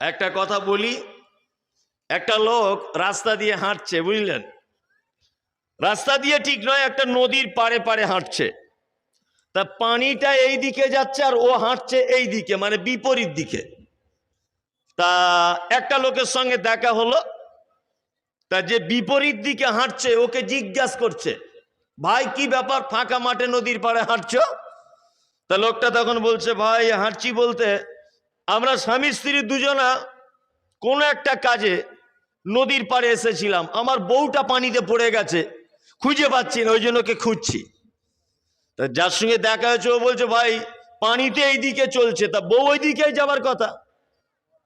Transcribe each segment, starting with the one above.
একটা কথা বলি, একটা লোক রাস্তা দিয়ে হাঁটছে, বুঝলেন? রাস্তা দিয়ে ঠিক নয়, একটা নদীর পাড়ে পাড়ে হাঁটছে। তা পানিটা এই দিকে যাচ্ছে আর ও হাঁটছে এই দিকে, মানে বিপরীত দিকে। তা একটা লোকের সঙ্গে দেখা হলো, তা যে বিপরীত দিকে হাঁটছে ওকে জিজ্ঞাসা করছে, ভাই কি ব্যাপার, ফাঁকা মাঠে নদীর পাড়ে হাঁটছো? তা লোকটা তখন বলছে, ভাই হাঁটছি বলতে আমরা স্বামী স্ত্রী দুজনা কোনো একটা কাজে নদীর পাড়ে এসেছিলাম, আমার বউটা পানিতে পড়ে গেছে, খুঁজে পাচ্ছি না, ওই জন্য ওকে খুঁজছি। তা যার সঙ্গে দেখা হয়েছে ও বলছে, ভাই পানিতে এই দিকে চলছে, তা বউ ওই দিকে যাবার কথা,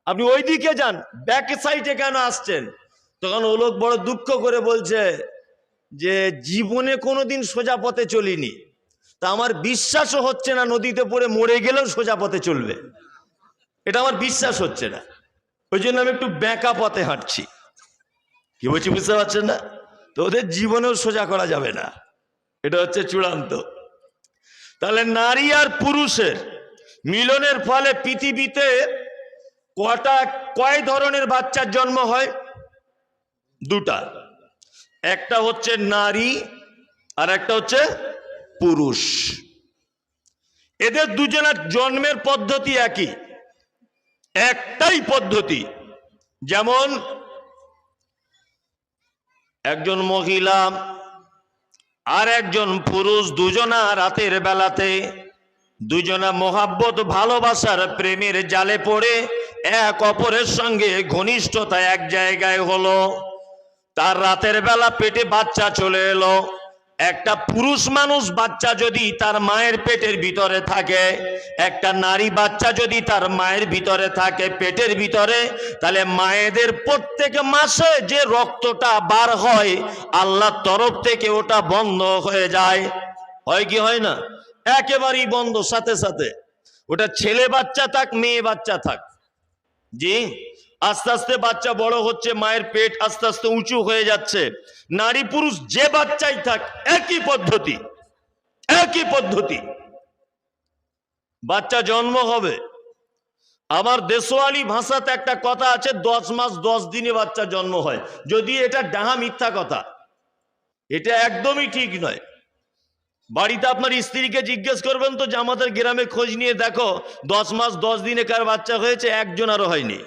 আপনি ওই দিকে যান, ব্যাক সাইডে কেন আসছেন? তখন ও লোক বড় দুঃখ করে বলছে যে জীবনে কোনোদিন সোজা পথে চলিনি, তা আমার বিশ্বাসও হচ্ছে না নদীতে পড়ে মরে গেলেও সোজা পথে চলবে, এটা আমার বিশ্বাস হচ্ছে না, ওই জন্য আমি একটু ব্যাঁকা পথে হাঁটছি। কি বলছি বুঝতে পারছেন না? তো ওদের জীবনেও সোজা করা যাবে না, এটা হচ্ছে চূড়ান্ত। তাহলে নারী আর পুরুষের মিলনের ফলে পৃথিবীতে কয় ধরনের বাচ্চার জন্ম হয়? দুটা, একটা হচ্ছে নারী আর একটা হচ্ছে পুরুষ। এদের দুজনের জন্মের পদ্ধতি একই, একটাই পদ্ধতি। যেমন একজন মহিলা আর একজন পুরুষ দুজনা রাতের বেলাতে দুজনা মোহাব্বত ভালোবাসার প্রেমের জালে পড়ে এক অপরের সঙ্গে ঘনিষ্ঠতা এক জায়গায় হলো, তার রাতের বেলা পেটে বাচ্চা চলে এলো। একটা পুরুষ মানুষ বাচ্চা যদি তার মায়ের পেটের ভিতরে থাকে, একটা নারী বাচ্চা যদি তার মায়ের ভিতরে থাকে পেটের ভিতরে, তাহলে মায়েদের প্রত্যেক মাসে যে রক্তটা বার হয় আল্লাহর তরফ থেকে ওটা বন্ধ হয়ে যায়। হয় কি হয় না? একেবারেই বন্ধ, সাথে সাথে। ওটা ছেলে বাচ্চা থাক মেয়ে বাচ্চা থাক, জি আস্তে আস্তে বাচ্চা বড় হচ্ছে, মায়ের পেট আস্তে আস্তে উঁচু হয়ে যাচ্ছে। নারী পুরুষ যে বাচ্চাই থাক একই পদ্ধতি, একই পদ্ধতি, বাচ্চা জন্ম হবে। আমার দেশওয়ালি ভাষাতে একটা কথা আছে, 10 মাস 10 দিনে বাচ্চা জন্ম হয়, যদি এটা ডাহা মিথ্যা কথা, এটা একদমই ঠিক নয়। বাড়িতে আপনার স্ত্রীকে জিজ্ঞেস করবেন তো যে আমাদের গ্রামে খোঁজ নিয়ে দেখো 10 মাস 10 দিনে কার বাচ্চা হয়েছে, একজন আরো হয়নি।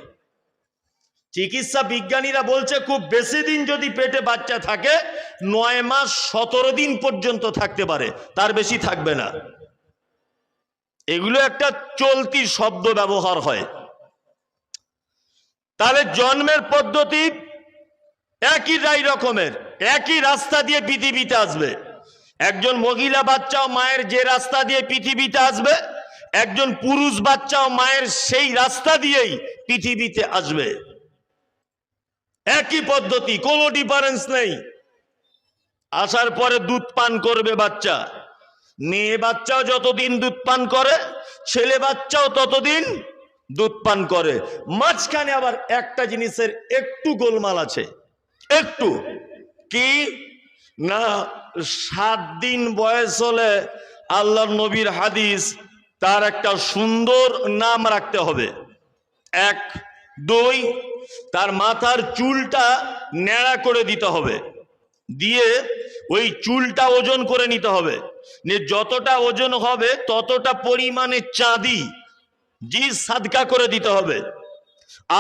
চিকিৎসা বিজ্ঞানীরা বলছে খুব বেশি দিন যদি পেটে বাচ্চা থাকে 9 মাস 17 দিন পর্যন্ত থাকতে পারে, তার বেশি থাকবে না। এগুলো একটা চলতি শব্দ ব্যবহার হয়। তাহলে জন্মের পদ্ধতি একই রকমের, একই রাস্তা দিয়ে পৃথিবীতে আসবে। একজন মহিলা বাচ্চাও মায়ের যে রাস্তা দিয়ে পৃথিবীতে আসবে, একজন পুরুষ বাচ্চাও মায়ের সেই রাস্তা দিয়েই পৃথিবীতে আসবে। একই পদ্ধতি, কোনো ডিফারেন্স নেই। আসার পরে দুধ পান করবে বাচ্চা, মেয়ে বাচ্চাও যতদিন দুধ পান করে ছেলে বাচ্চাও ততদিন দুধ পান করে। মাঝখানে আবার একটা জিনিসের একটু গোলমাল আছে, একটু কি না, 7 দিন বয়স হলে আল্লাহর নবীর হাদিস, তার একটা সুন্দর নাম রাখতে হবে। 1, 2, তার মাথার চুলটা ন্যাড়া করে দিতে হবে, দিয়ে ওই চুলটা ওজন করে নিতে হবে, যতটা ওজন হবে ততটা পরিমাণে চাঁদি জি সাদকা করে দিতে হবে।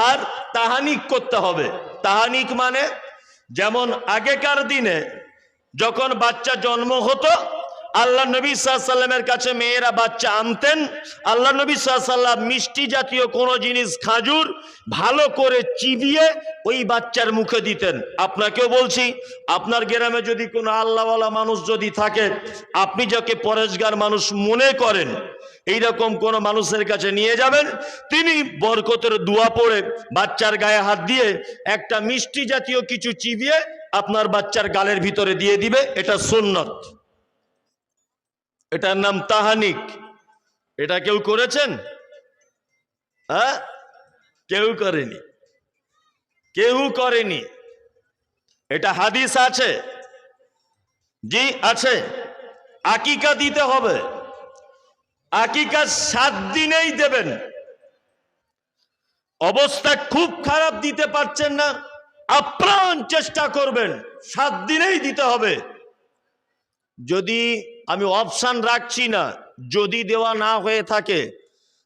আর তাহানিক করতে হবে। তাহানিক মানে যেমন আগেকার দিনে যখন বাচ্চা জন্ম হতো আল্লাহ নবী সাল্লাল্লাহু আলাইহি ওয়াসাল্লামের কাছে মেয়েরা বাচ্চা আনতেন, আল্লাহ নবী সাল্লাল্লাহু আলাইহি ওয়াসাল্লাম মিষ্টি জাতীয় কোনো জিনিস, খাজুর ভালো করে চিবিয়ে ওই বাচ্চার মুখে দিতেন। আপনাকেও বলছি, আপনার গ্রামে যদি কোনো আল্লাহওয়ালা মানুষ যদি থাকে, আপনি যাকে পরেশগার মানুষ মনে করেন, এইরকম কোন মানুষের কাছে নিয়ে যাবেন, তিনি বরকতের দোয়া পড়ে বাচ্চার গায়ে হাত দিয়ে একটা মিষ্টি জাতীয় কিছু চিবিয়ে আপনার বাচ্চার গালের ভিতরে দিয়ে দিবে। এটা সুন্নত, এটার নাম তাহানিক। এটা কেউ করেছেন? হ্যাঁ, কেউ করেনি, কেউ করেনি। এটা হাদিস আছে, জি আছে। আকিকা দিতে হবে, আকিকা 7 দিনেই দেবেন। অবস্থা খুব খারাপ, দিতে পারছেন না, আপ্রাণ চেষ্টা করবেন 7 দিনেই দিতে হবে। যদি আমি অপশন রাখছি না, যদি দেওয়া না হয়ে থাকে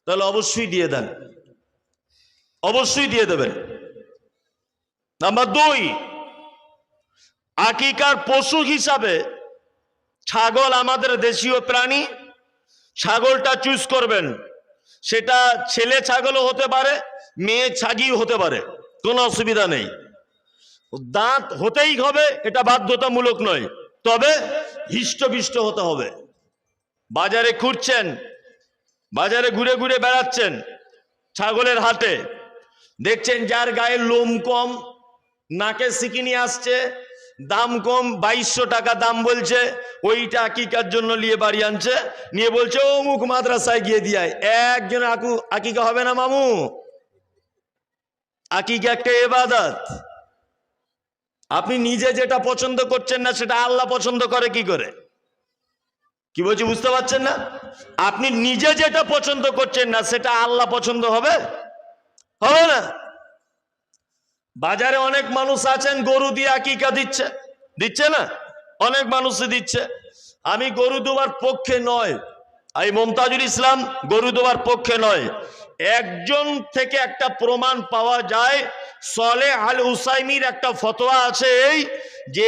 তাহলে অবশ্যই দিয়ে দেন, অবশ্যই দিয়ে দেবেন। নাম্বার 2, আকিকার পশু হিসাবে ছাগল আমাদের দেশীয় প্রাণী, ছাগলটা চুজ করবেন। সেটা ছেলে ছাগলও হতে পারে, মেয়ে ছাগিও হতে পারে, কোনো অসুবিধা নেই। দাঁত হতেই হবে, এটা বাধ্যতামূলক নয়, তবে হিষ্টপিষ্ট হতে হবে। বাজারে ঘুরছেন, বাজারে ঘুরে ঘুরে বেড়াচ্ছেন, ছাগলের হাটে দেখছেন যার গায়ে লোম কম, নাকে সিকিনি আসছে, দাম কম, 2200 টাকা দাম বলছে, ওইটা আকিকার জন্য নিয়ে বাড়ি আনছে, নিয়ে বলছে অমুক মাদ্রাসায় গিয়ে দিয়ায়। একজন আকিকা হবে না মামু। আকিকা একটা ইবাদত। আপনি নিজে যেটা পছন্দ করছেন না সেটা আল্লাহ পছন্দ করে কি করে? কি বলছি বুঝতে পারছেন না? আপনি নিজে যেটা পছন্দ করছেন না সেটা আল্লাহ পছন্দ হবে? হবে না। বাজারে অনেক মানুষ আছেন গরু দিয়ে আকিকা দিচ্ছে, দিচ্ছে না? অনেক মানুষই দিচ্ছে। আমি গরু দেওয়ার পক্ষে নয়, আমি মমতাজুল ইসলাম গরু দেওয়ার পক্ষে নয়। একজন থেকে একটা প্রমাণ পাওয়া যায়, সলেহ আল উসাইমির একটা ফতোয়া আছে এই যে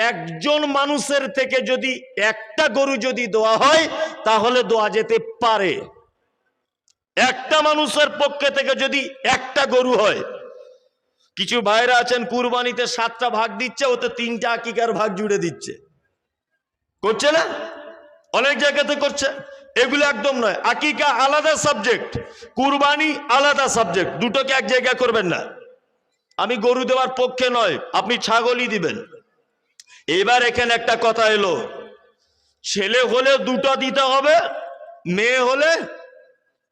একজন মানুষের থেকে যদি একটা গরু যদি দেওয়া হয় তাহলে দেওয়া যেতে পারে। একটা মানুষের পক্ষে থেকে যদি একটা গরু হয়। কিছু ভাইরা আছেন কুরবানিতে 7টা ভাগ দিচ্ছে, ওতে 3টা আকিকার ভাগ জুড়ে দিচ্ছে, করছে না? অনেক জায়গাতে করছে। এগুলো একদম নয়। আকিকা আলাদা সাবজেক্ট, কুরবানি আলাদা সাবজেক্ট, দুটোকে এক জায়গায় করবেন না। আমি গরু দেওয়ার পক্ষে নয়, আপনি ছাগলই দিবেন। এবার এখানে একটা কথা এলো, ছেলে হলে 2টা দিতে হবে, মেয়ে হলে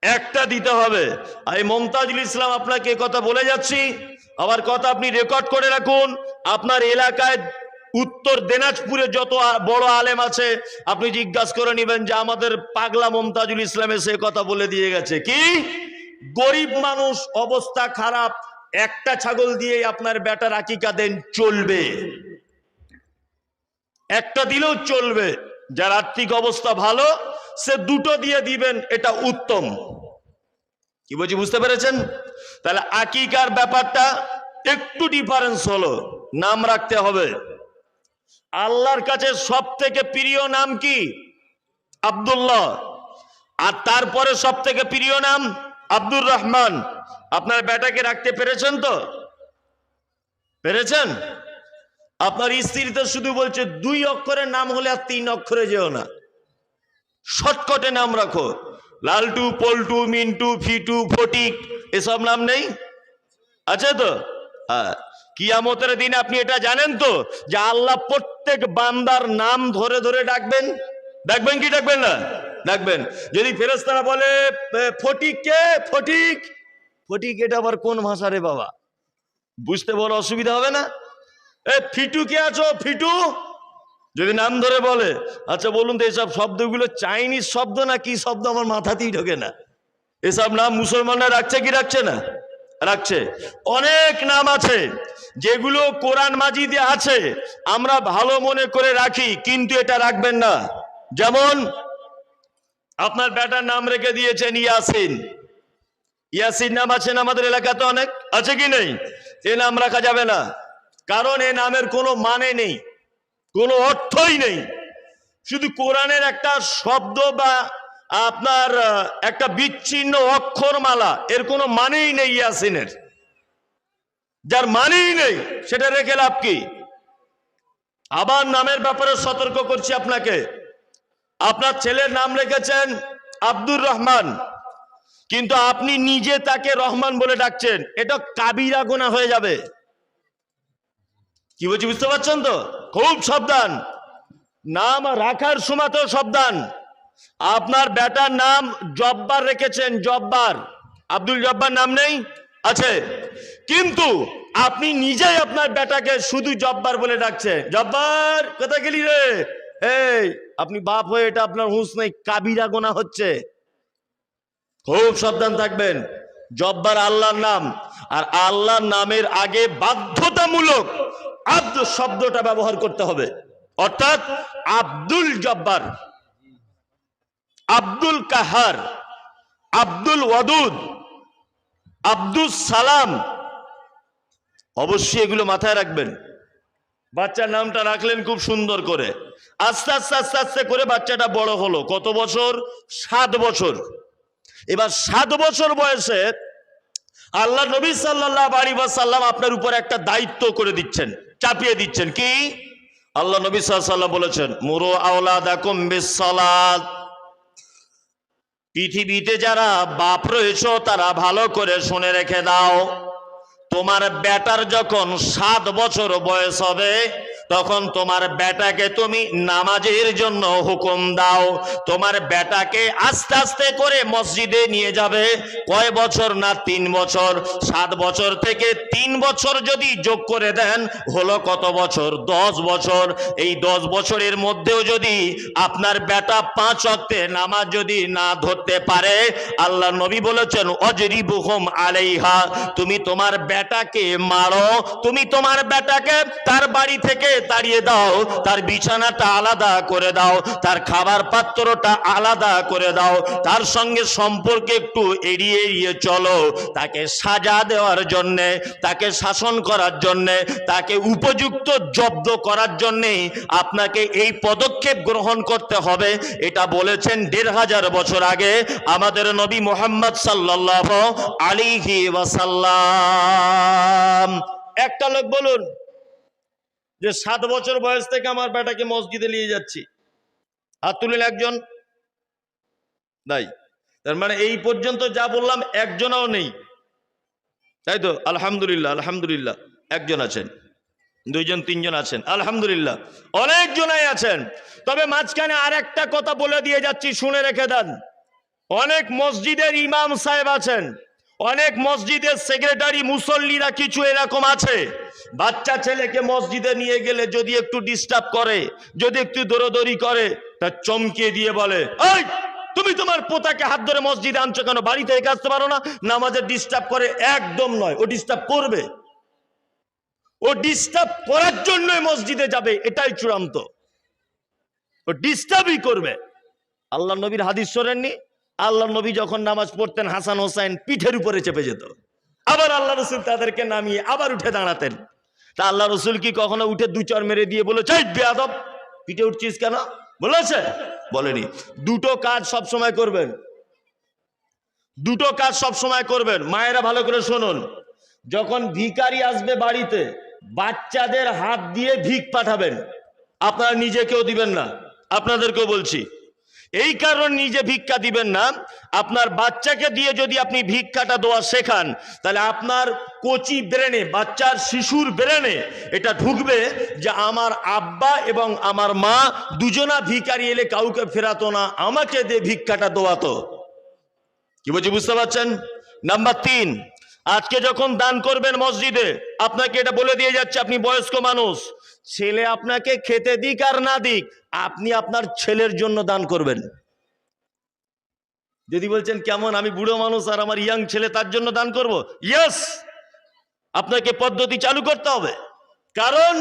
একটা দিতে হবে। আমি মমতাজুল ইসলাম আপনাকে কথা বলে যাচ্ছি, আবার কথা আপনি রেকর্ড করে রাখুন। আপনার এলাকায় উত্তর দিনাজপুরে যত বড় আলেম আছে আপনি জিজ্ঞাসা করে নেবেন যে আমাদের পাগলা মমতাজুল ইসলামে সে কথা বলে দিয়ে গেছে কি, গরিব মানুষ, অবস্থা খারাপ, একটা ছাগল দিয়ে আপনার বেটার আকিকা দেন, চলবে, একটা দিলেও চলবে। যার আর্থিক অবস্থা ভালো সে 2টো দিয়ে দিবেন, এটা উত্তম। কি বলছি বুঝতে পেরেছেন? তাহলে আকিকার ব্যাপারটা একটু ডিফারেন্স হলো, নাম রাখতে হবে। আল্লাহর কাছে সব থেকে প্রিয় নাম কি? আব্দুল্লাহ। আর তারপরে সব থেকে প্রিয় নাম আব্দুর রহমান। আপনার বেটাকে রাখতে পেরেছেন তো? পেরেছেন? আপনার স্ত্রী তো শুধু বলছে 2 অক্ষরের নাম হলে আর 3 অক্ষরে যেও না, শর্টকাটে নাম রাখো। লালটু, পল্টু, মিন্টু, ফিটু, ফটিক, এসব নাম নেই? আছে তো? হ্যাঁ। কিয়ামতের দিন আপনি এটা জানেন তো যে আল্লাহ প্রত্যেক বান্দার নাম ধরে ধরে ডাকবেন। ডাকবেন কি ডাকবেন না? ডাকবেন। যদি ফেরেশতারা বলে ফটিক কে, ফটিক, ফটিক এটা আবার কোন ভাষা রে বাবা, বুঝতে বড় অসুবিধা হবে না? ফিটু কে আছো, ফিটু, যদি নাম ধরে বলে, আচ্ছা বলুন তো এসব শব্দগুলো চাইনিজ শব্দ না কি শব্দ, আমার মাথাতেই ঢোকে না। এসব নাম মুসলমানরা রাখছে কি রাখছে না? রাখছে। অনেক নাম আছে যেগুলো কোরআন মাজিদে আছে, আমরা ভালো মনে করে রাখি, কিন্তু এটা রাখবেন না। যেমন আপনার বেটার নাম রেখে দিয়েছেন ইয়াসিন। ইয়াসিন নাম আছেন আমাদের এলাকাতে অনেক, আছে কি নেই? এ নাম রাখা যাবে না, কারণ এ নামের কোনো মানে নেই, কোনো অর্থই নেই। শুধু কোরআনের একটা শব্দ বা আপনার একটা বিচ্ছিন্ন অক্ষরমালা, এর কোনো মানেই নেই ইয়াসিনের। যার মানেই নেই সেটা রেখে লাভ কি? আবার নামের ব্যাপারে সতর্ক করছি আপনাকে। আপনার ছেলের নাম রেখেছেন আব্দুর রহমান, কিন্তু আপনি নিজে তাকে রহমান বলে ডাকছেন, এটা কাবিরা গুনাহ হয়ে যাবে। কি বলছি বুঝতে পারছেন তো? খুব সাবধান। নাম রাখার সময়তেও সাবধান। আপনার বেটার নাম জব্বার রেখেছেন, জব্বার, আব্দুল জব্বার নাম নেই? আছে। কিন্তু আপনি নিজেই আপনার বেটাকে শুধু জব্বার বলে ডাকছেন, জব্বার কোথায় গেলি রে? এই আপনি বাপ হয়ে এটা আপনার হুঁশ নেই, কাবিরা গুনাহ হচ্ছে। খুব সাবধান থাকবেন। জব্বার আল্লাহর নাম, আর আল্লাহর নামের আগে বাধ্যতামূলক আব্দ শব্দটা ব্যবহার করতে হবে। অর্থাৎ আব্দুল জব্বার, আব্দুল কাহার, আব্দুল ওয়াদুদ, আব্দুল সালাম, অবশ্যই এগুলো মাথায় রাখবেন। বাচ্চার নামটা রাখলেন খুব সুন্দর করে, আস্তে আস্তে আস্তে আস্তে করে বাচ্চাটা বড় হলো। কত বছর? 7 বছর। এবার 7 বছর বয়সে আল্লাহ নবী সাল্লাল্লাহু আলাইহি ওয়াসাল্লাম আপনার উপর একটা দায়িত্ব করে দিচ্ছেন, চাপিয়ে দিচ্ছেন। কি? আল্লাহ নবী সাল্লাল্লাহু আলাইহি ওয়াসাল্লাম বলেছেন, মুরু আওলাদাকুম বিসসালাত। পৃথিবীতে যারা বাপ রয়েছে তারা ভালো করে শুনে রেখে দাও, তোমার বেটার যখন 7 বছর বয়স হবে তখন তোমার বেটাকে তুমি নামাজের জন্য হুকুম দাও। তোমার বেটাকে আস্তে আস্তে করে মসজিদে নিয়ে যাবে। কয় বছর? না 3 বছর। 7 বছর থেকে 3 বছর যদি যোগ করে দেন হলো কত বছর? 10 বছর। এই 10 বছরের মধ্যেও যদি আপনার বেটা 5 ওয়াক্তে নামাজ যদি না ধরতে পারে, আল্লাহ নবী বলেছেন অজরিবুহুম আলাইহা, তুমি তোমার বেটাকে মারো, তুমি তোমার বেটাকে তার বাড়ি থেকে তাড়িয়ে দাও, তার বিছানাটা আলাদা করে দাও, তার খাবার পাত্রটা আলাদা করে দাও, তার সঙ্গে সম্পর্ক একটু এড়িয়ে এড়িয়ে চলো। তাকে সাজা দেওয়ার জন্যে, তাকে শাসন করার জন্যে, তাকে উপযুক্ত জব্দ করার জন্যে আপনাকে এই পদক্ষেপ গ্রহণ করতে হবে। এটা বলেছেন 1500 বছর আগে আমাদের নবী মুহাম্মদ সাল্লাল্লাহু আলাইহি ওয়াসাল্লাম। একটা লোক বলুন যে 7 বছর বয়স থেকে আমার বেটাকে মসজিদে নিয়ে যাচ্ছি, হাত তুলেন একজন? নাই। তার মানে এই পর্যন্ত যা বললাম একজনও নেই, তাই তো? আলহামদুলিল্লাহ, আলহামদুলিল্লাহ। একজন আছেন, 2 জন 3 জন আছেন, আলহামদুলিল্লাহ। অনেকজনাই আছেন। তবে মাঝখানে আর একটা কথা বলে দিয়ে যাচ্ছি, শুনে রেখে দেন। অনেক মসজিদের ইমাম সাহেব আছেন, অনেক মসজিদের সেক্রেটারি, মুসল্লিরা কিছু এরকম আছে, বাচ্চা ছেলেকে মসজিদে নিয়ে গেলে যদি একটু ডিস্টার্ব করে, যদি একটু দৌড়দৌড়ি করে, তা চমকিয়ে দিয়ে বলে, এই তুমি তোমার পোতাকে হাত ধরে মসজিদে আনছো কেন? বাড়ি থেকে আসতে পারো না? নামাজে ডিস্টার্ব করে? একদম নয়, ও ডিস্টার্ব করবে, ও ডিস্টার্ব করার জন্যই মসজিদে যাবে, এটাই চূড়ান্ত। ও ডিস্টার্বই করবে। আল্লাহ নবীর হাদিস শোনেননি? আল্লাহ নবী যখন নামাজ পড়তেন হাসান হোসেন পিঠের উপরে চেপে যেত, আবার আল্লাহ রসুল তাদেরকে নামিয়ে আবার উঠে দাঁড়াতেন। তা আল্লাহ রসুল কি কখনো উঠে 2 চড় মেরে দিয়ে বলে, চাই বেয়াদব পিঠে উঠছিস কেন? বলেছে? বলেনি। 2টো কাজ সব সময় করবেন, 2টো কাজ সব সময় করবেন। মায়েরা ভালো করে শুনুন, যখন ভিখারি আসবে বাড়িতে, বাচ্চাদের হাত দিয়ে ভিক পাঠাবেন, আপনারা নিজে কেউ দিবেন না, আপনাদেরকেও বলছি। এই কারণ নিজে ভিক্ষা দিবেন না, আপনার বাচ্চাকে দিয়ে যদি আপনি ভিক্ষাটা দেওয়া শেখান, তাহলে আপনার কচি ব্রেনে, বাচ্চার শিশুর ব্রেনে এটা ঢুকবে যে আমার আব্বা এবং আমার মা দুজনা ভিখারি এলে কাউকে ফেরাতো না, আমাকে দিয়ে ভিক্ষাটা দেওয়াতো। কি বলছি বুঝতে পারছেন? নাম্বার 3, আজকে যখন দান করবেন মসজিদে, আপনাকে এটা বলে দিয়ে যাচ্ছে, আপনি বয়স্ক মানুষ, ছেলে আপনাকে খেতে দিক আর না দিক, আপনি আপনার ছেলের জন্য দান করবেন। যদি বলছেন কেমন, আমি বুড়ো মানুষ আর আমার ইয়াং ছেলে, তার জন্য দান করব, ইয়েস, আপনাকে পদ্ধতি চালু করতে হবে। কারণ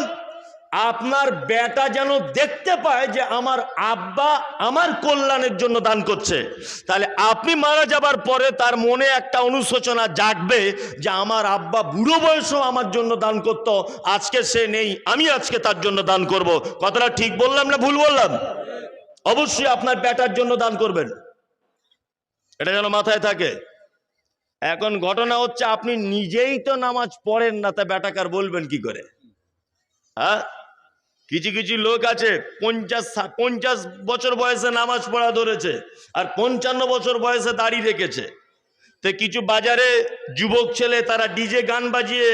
আপনার বেটা যেন দেখতে পায় যে আমার আব্বা আমার কল্যাণের জন্য দান করছে, তাহলে আপনি মারা যাবার পরে তার মনে একটা অনুশোচনা জাগবে যে আমার আব্বা বুড়ো বয়সেও আমার জন্য দান করত, আজকে সে নেই, আমি আজকে তার জন্য দান করব। কথাটা ঠিক বললাম না ভুল বললাম? অবশ্যই আপনার বেটার জন্য দান করবেন, এটা যেন মাথায় থাকে। এখন ঘটনা হচ্ছে, আপনি নিজেই তো নামাজ পড়েন না, তা বেটাকার বলবেন কি করে? হ্যাঁ, কিছু কিছু লোক আছে 50 বছর বয়সে নামাজ পড়া ধরেছে আর 55 বছর বয়সে দাড়ি রেখেছে। তো কিছু বাজারে যুবক ছেলে তারা ডিজে গান বাজিয়ে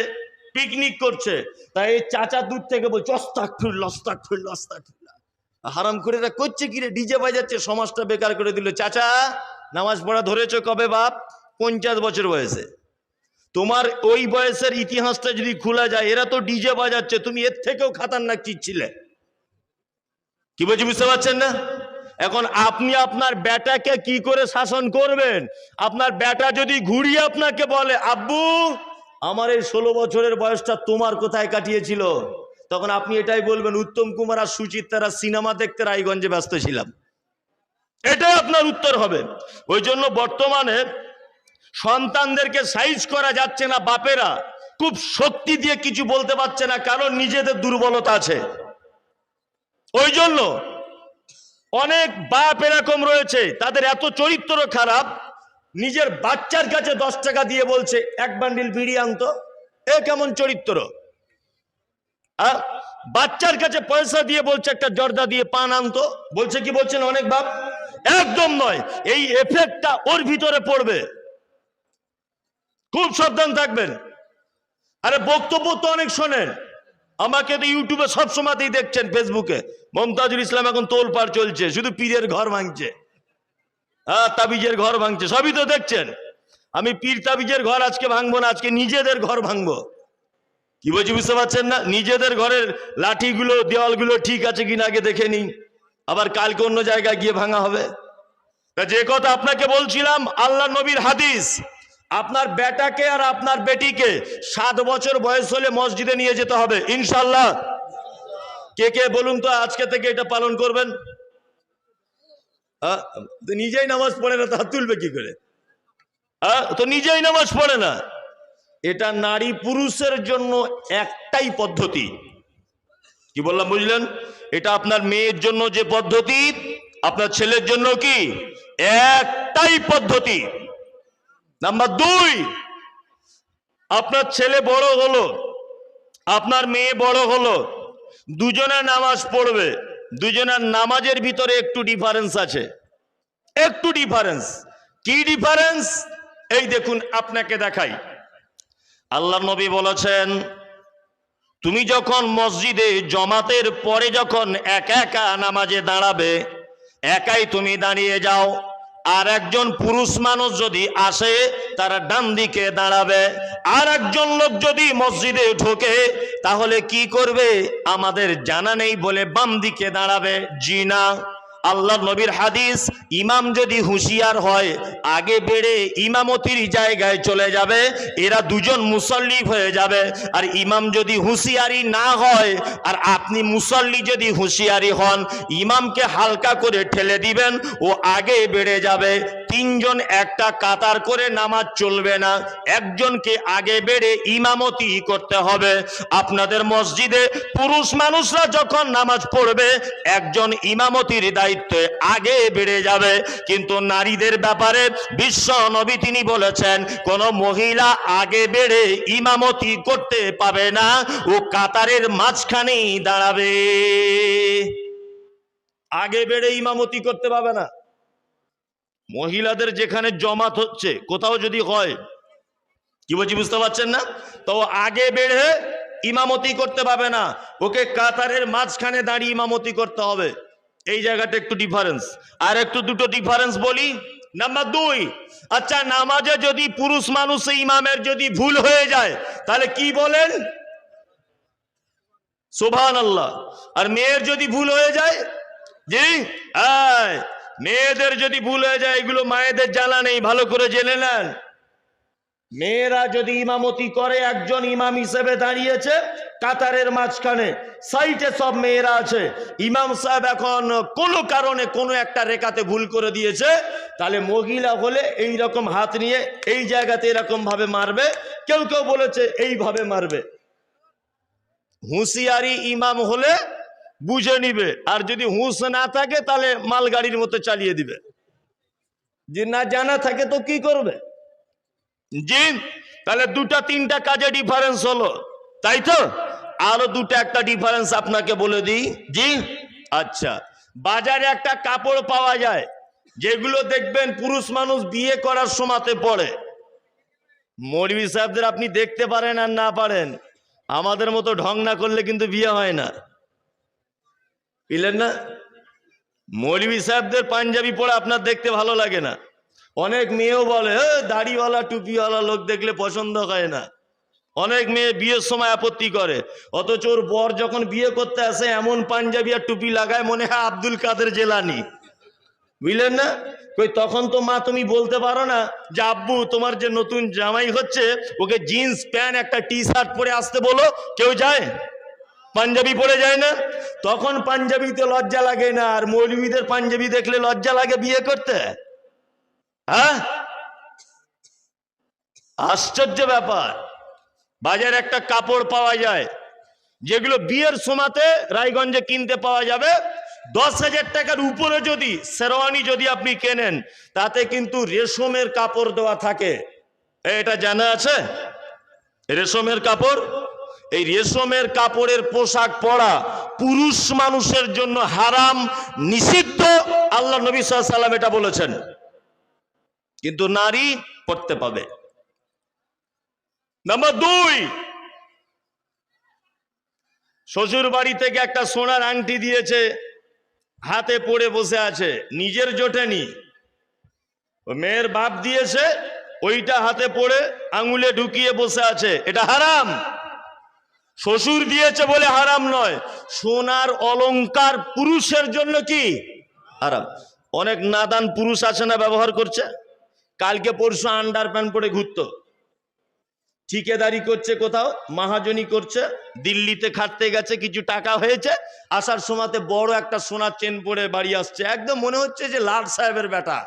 পিকনিক করছে, তাই এই চাচা দূর থেকে বলছে আস্তাগফিরুল্লাহ আস্তাগফিরুল্লাহ আস্তাগফিরুল্লাহ। হারাম করে করছে কি রে, ডিজে বাজাচ্ছে, সমাজটা বেকার করে দিল। চাচা নামাজ পড়া ধরেছো কবে বাপ? 50 বছর বয়সে। তোমার ওই বয়সের ইতিহাসটা যদি খোলা যায়, এরা তো ডিজে বাজাচ্ছে, তুমি এর থেকেও খাতারনাক চিজ ছিলে। কি বলছি বুঝতে পারছেন না? এখন আপনি আপনার বেটাকে কি করে শাসন করবেন? আপনার বেটা যদি ঘুরিয়ে আপনাকে বলে, আব্বু আমার এই 16 বছরের বয়সটা তোমার কোথায় কাটিয়েছিল, তখন আপনি এটাই বলবেন, উত্তম কুমার আর সুচিত্রারা সিনেমা দেখতে রায়গঞ্জে ব্যস্ত ছিলাম। এটাই আপনার উত্তর হবে। ওই জন্য বর্তমানে সন্তানদেরকে সাইজ করা যাচ্ছে না, বাপেরা খুব শক্তি দিয়ে কিছু বলতে পারছে না, কারণ নিজেদের দুর্বলতা আছে। ওই জন্য অনেক বাপ এরকম রয়েছে, তাদের এত চরিত্র খারাপ, নিজের বাচ্চার কাছে 10 টাকা দিয়ে বলছে 1 বান্ডিল বিড়ি আনতো। এ কেমন চরিত্র? বাচ্চার কাছে পয়সা দিয়ে বলছে একটা জর্দা দিয়ে পান আনতো। বলছে কি বলছেন অনেক বাপ? একদম নয়। এই এফেক্টটা ওর ভিতরে পড়বে, খুব সাবধান থাকবেন। আরে বক্তব্য তো অনেক শোনেন, আমাকে তো ইউটিউবে সব সময়তেই দেখছেন, ফেসবুকে মমতাজুল ইসলাম এখন তোলপাড় চলছে, শুধু পীরের ঘর ভাঙছে, তাবিজের ঘর ভাঙছে, সবই তো দেখছেন। আমি পীর তাবিজের ঘর আজকে ভাঙবো না, আজকে নিজেদের ঘর ভাঙবো। কি বলছি বুঝতে পারছেন না? নিজেদের ঘরের লাঠিগুলো, দেওয়ালগুলো ঠিক আছে কিনা আগে দেখে নিই, আবার কালকে অন্য জায়গায় গিয়ে ভাঙা হবে। তা যে কথা আপনাকে বলছিলাম, আল্লাহ নবীর হাদিস, আপনার বেটাকে আর আপনার বেটিকে 7 বছর বয়স হলে মসজিদে নিয়ে যেতে হবে ইনশাল্লাহ। কে কে বলুন তো আজকে থেকে এটা পালন করবেন? নিজেই নামাজ পড়ে না, তা তুলবে কি করে? তো নিজেই নামাজ পড়ে না। এটা নারী পুরুষের জন্য একটাই পদ্ধতি। কি বললাম বুঝলেন? এটা আপনার মেয়ের জন্য যে পদ্ধতি, আপনার ছেলের জন্য কি একটাই পদ্ধতি। নাম্বার 2, আপনার ছেলে বড় হলো, আপনার মেয়ে বড় হলো, দুজনে নামাজ পড়বে, দুজনের নামাজের ভিতরে একটু ডিফারেন্স আছে, একটু ডিফারেন্স। কি ডিফারেন্স? এই দেখুন, আপনাকে দেখাই। আল্লাহ নবী বলেছেন, তুমি যখন মসজিদে জমাতের পরে যখন একা একা নামাজে দাঁড়াবে, একাই তুমি দাঁড়িয়ে যাও, আর একজন পুরুষ মানুষ যদি আসে তারা ডান দিকে দাঁড়াবে, আর একজন লোক যদি মসজিদে ঢোকে তাহলে কি করবে আমাদের জানা নেই বলে বাম দিকে দাঁড়াবে। জি না, আল্লাহ নবীর হাদিস, ইমাম যদি হুঁশিয়ার হয় আগে বেড়ে ইমামতির জায়গায় চলে যাবে, এরা দুজন মুসল্লি হয়ে যাবে। আর ইমাম যদি হুঁশিয়ারি না হয় আর আপনি মুসল্লি যদি হুঁশিয়ারি হন, ইমামকে হালকা করে ঠেলে দিবেন, ও আগে বেড়ে যাবে। 3 জন একটা কাতার করে নামাজ চলবে না, একজনকে আগে বেড়ে ইমামতি করতে হবে। আপনাদের মসজিদে পুরুষ মানুষরা যখন নামাজ পড়বে একজন ইমামতির দায়িত্বে আগে বেড়ে যাবে, কিন্তু নারীদের ব্যাপারে বিশ্ব নবী তিনি বলেছেন কোন মহিলা আগে বেড়ে ইমামতি করতে পাবে না, ও কাতারের মাঝখানেই দাঁড়াবে, আগে বেড়ে ইমামতি করতে পাবে না। মহিলাদের যেখানে জমাত হচ্ছে কোথাও যদি হয়, কি বলছি বুঝতে পারছেন না, তো আগে বেড়ে ইমামতি করতে পাবে না, ওকে কাতারের মাঝখানে দাঁড়িয়ে ইমামতি করতে হবে। এই জায়গাটা একটু ডিফারেন্স। আর একটু দুটো ডিফারেন্স বলি। নাম্বার 2, আচ্ছা নামাজে যদি পুরুষ মানুষ ইমামের যদি ভুল হয়ে যায় তাহলে কি বলেন? সুবহানাল্লাহ। আর মেয়ের যদি ভুল হয়ে যায়, জি মেয়েদের যদি ভুল হয়ে যায়, এগুলো মায়েদের জানা নেই, ভালো করে জেনে নেন। মেয়েরা যদি ইমামতি করে, একজন ইমাম হিসেবে দাঁড়িয়েছে কাতারের মাঝখানে, সাইডে সব মেয়েরা আছে, ইমাম সাহেব এখন কোনো কারণে কোনো একটা রেখাতে ভুল করে দিয়েছে, তাহলে মহিলা হলে এই রকম হাত নিয়ে এই জায়গাতে এরকম ভাবে মারবে, কেউ কেউ বলেছে এইভাবে মারবে। হুঁশিয়ারি ইমাম হলে বুঝে নিবে, আর যদি হুঁশ না থাকে তাহলে মালগাড়ির মতো চালিয়ে দিবে। যে না জানা থাকে তো কি করবে? জি, তাহলে 2-3টা কাজে ডিফারেন্স হলো, তাই তো? আরো 2টা ডিফারেন্স আপনাকে বলে দিই। জি আচ্ছা, বাজারে একটা কাপড় পাওয়া যায় যেগুলো দেখবেন পুরুষ মানুষ বিয়ে করার সময়তে পরে। মৌলভী সাহেবদের আপনি দেখতে পারেন আর না পারেন, আমাদের মতো ঢং না করলে কিন্তু বিয়ে হয় না, বুঝলেন না? মৌলভী সাহেবদের পাঞ্জাবি পরে আপনার দেখতে ভালো লাগে না। অনেক মেয়েও বলে দাড়িওয়ালা টুপিওয়ালা লোক দেখলে পছন্দ হয় না। অনেক মেয়ে বিয়ের সময় আপত্তি করে, অথচ ওর বর যখন বিয়ে করতে আসে এমন পাঞ্জাবি আর টুপি লাগায় মনে হয় আব্দুল কাদের জেলানি। বুঝলেন না? কই তখন তো মা তুমি বলতে পারো না যে আব্বু তোমার যে নতুন জামাই হচ্ছে ওকে জিন্স প্যান্ট একটা টি শার্ট পরে আসতে বলো। কেউ যায়? পাঞ্জাবি পরে যায় না? তখন পাঞ্জাবিতে লজ্জা লাগে না, আর মৌলবীদের পাঞ্জাবি দেখলে লজ্জা লাগে বিয়ে করতে? হ্যাঁ, আশ্চর্য ব্যাপার। বাজারে একটা কাপড় পাওয়া যায় যেগুলো বিয়ের সময়তে রায়গঞ্জে কিনতে পাওয়া যাবে, 10,000 টাকার উপরে যদি শেরওয়ানি যদি আপনি কেনেন তাতে কিন্তু রেশমের কাপড় দেওয়া থাকে। এটা জানা আছে? রেশমের কাপড়, এই রেশমের কাপড়ের পোশাক পরা পুরুষ মানুষের জন্য হারাম, নিষিদ্ধ। আল্লাহ নবী সাল্লাল্লাহু আলাইহি ওয়াসাল্লাম এটা বলেছেন, কিন্তু নারী পড়তে পাবে। নাম্বার 2, শ্বশুর বাড়ি থেকে একটা সোনার আংটি দিয়েছে, হাতে পড়ে বসে আছে, নিজের জোটেনি, মেয়ের বাপ দিয়েছে, ওইটা হাতে পড়ে আঙুলে ঢুকিয়ে বসে আছে, এটা হারাম। শ্বশুর দিয়েছে বলে হারাম নয়, সোনার অলংকার পুরুষের জন্য কি হারাম। অনেক নাদান পুরুষ আছে না, ব্যবহার করছে। কালকে পরশু আন্ডার প্যান্ট পরে ঘুরতো, ঠিকাদারি করছে, কোথাও মাহাজনি করছে, দিল্লিতে খাটতে গেছে, কিছু টাকা হয়েছে, আসার সময়তে বড় একটা সোনার চেন পরে বাড়ি আসছে, একদম মনে হচ্ছে যে লাট সাহেবের বেটা।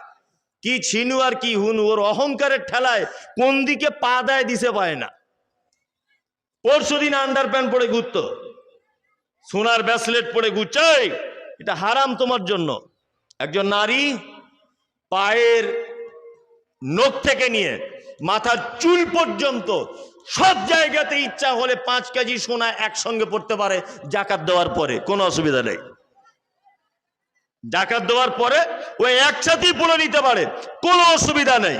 কি ছিনু আর কি হুনু, ওর অহংকারের ঠেলায় কোন দিকে পা দেয় দিতে পায় না। পরশুদিন আন্ডার প্যান্ট পরে ঘুরতো, সোনার ব্রেসলেট পরে ঘুরছে, এটা হারাম তোমার জন্য। একজন নারী পায়ের নখ থেকে নিয়ে মাথার চুল পর্যন্ত সব জায়গাতে ইচ্ছা হলে 5 কেজি সোনা একসঙ্গে পড়তে পারে জাকাত দেওয়ার পরে, কোনো অসুবিধা নেই। জাকাত দেওয়ার পরে ওই একসাথেই পড়ে নিতে পারে, কোনো অসুবিধা নেই।